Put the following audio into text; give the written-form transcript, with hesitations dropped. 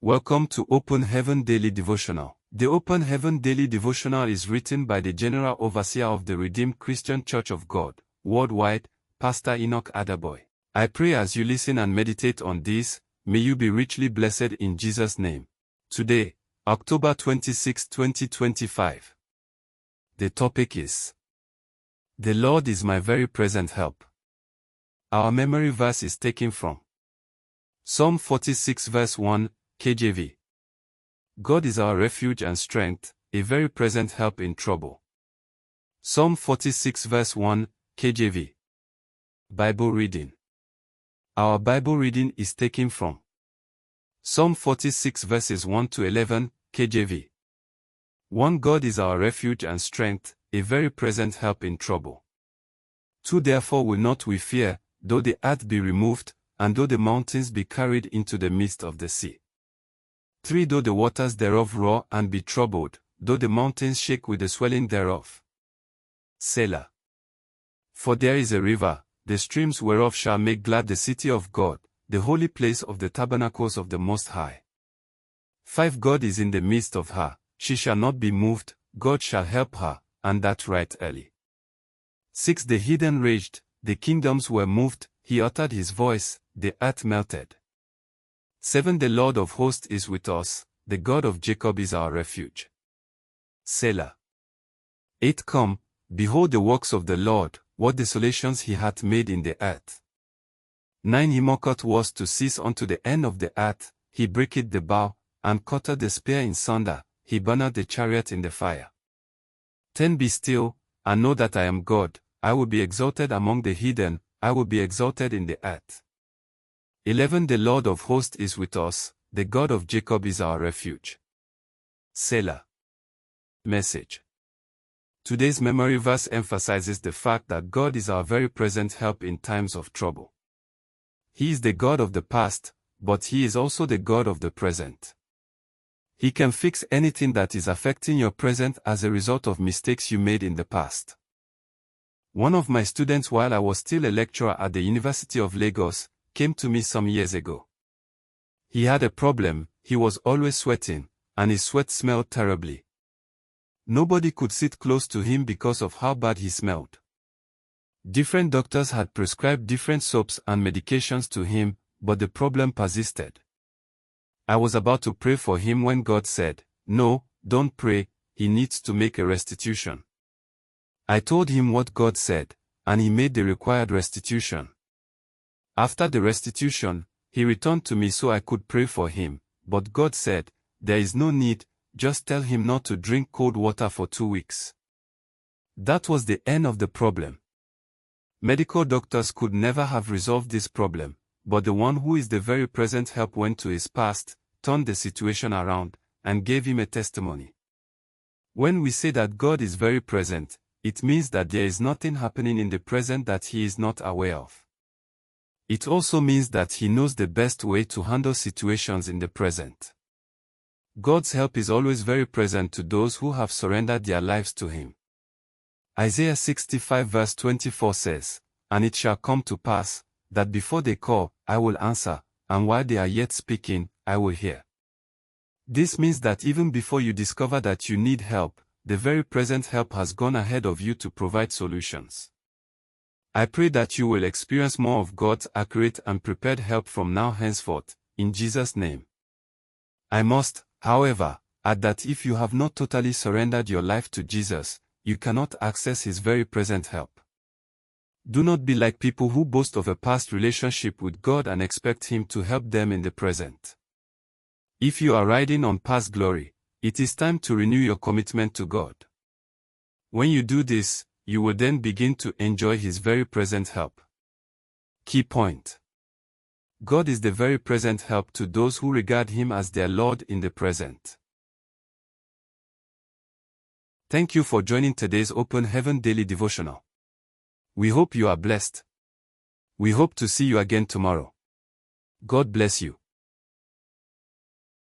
Welcome to Open Heaven Daily Devotional. The Open Heaven Daily Devotional is written by the General Overseer of the Redeemed Christian Church of God, worldwide, Pastor Enoch Adaboy. I pray as you listen and meditate on this, may you be richly blessed in Jesus' name. Today, October 26, 2025. The topic is, The Lord is my very present help. Our memory verse is taken from Psalm 46 verse 1, KJV. God is our refuge and strength, a very present help in trouble. Psalm 46 verse 1, KJV. Bible reading. Our Bible reading is taken from Psalm 46 verses 1 to 11, KJV. 1. God is our refuge and strength, a very present help in trouble. 2. Therefore will not we fear, though the earth be removed, and though the mountains be carried into the midst of the sea. 3. Though the waters thereof roar and be troubled, though the mountains shake with the swelling thereof. Selah. For there is a river, the streams whereof shall make glad the city of God, the holy place of the tabernacles of the Most High. 5. God is in the midst of her, she shall not be moved, God shall help her, and that right early. 6. The heathen raged, the kingdoms were moved, he uttered his voice, the earth melted. 7. The Lord of hosts is with us, the God of Jacob is our refuge. Selah. 8. Come, behold the works of the Lord, what desolations he hath made in the earth. 9. He maketh wars to cease unto the end of the earth, he breaketh the bow, and cutteth the spear in sunder, he burneth the chariot in the fire. 10. Be still, and know that I am God, I will be exalted among the heathen, I will be exalted in the earth. 11. The Lord of hosts is with us, the God of Jacob is our refuge. Selah. Message. Today's memory verse emphasizes the fact that God is our very present help in times of trouble. He is the God of the past, but He is also the God of the present. He can fix anything that is affecting your present as a result of mistakes you made in the past. One of my students while I was still a lecturer at the University of Lagos, came to me some years ago. He had a problem, he was always sweating, and his sweat smelled terribly. Nobody could sit close to him because of how bad he smelled. Different doctors had prescribed different soaps and medications to him, but the problem persisted. I was about to pray for him when God said, "No, don't pray, he needs to make a restitution." I told him what God said, and he made the required restitution. After the restitution, he returned to me so I could pray for him, but God said, "There is no need, just tell him not to drink cold water for 2 weeks." That was the end of the problem. Medical doctors could never have resolved this problem, but the one who is the very present help went to his past, turned the situation around, and gave him a testimony. When we say that God is very present, it means that there is nothing happening in the present that He is not aware of. It also means that He knows the best way to handle situations in the present. God's help is always very present to those who have surrendered their lives to Him. Isaiah 65 verse 24 says, "And it shall come to pass, that before they call, I will answer, and while they are yet speaking, I will hear." This means that even before you discover that you need help, the very present help has gone ahead of you to provide solutions. I pray that you will experience more of God's accurate and prepared help from now henceforth, in Jesus' name. I must, however, add that if you have not totally surrendered your life to Jesus, you cannot access His very present help. Do not be like people who boast of a past relationship with God and expect Him to help them in the present. If you are riding on past glory, it is time to renew your commitment to God. When you do this, you will then begin to enjoy His very present help. Key point. God is the very present help to those who regard Him as their Lord in the present. Thank you for joining today's Open Heaven Daily Devotional. We hope you are blessed. We hope to see you again tomorrow. God bless you.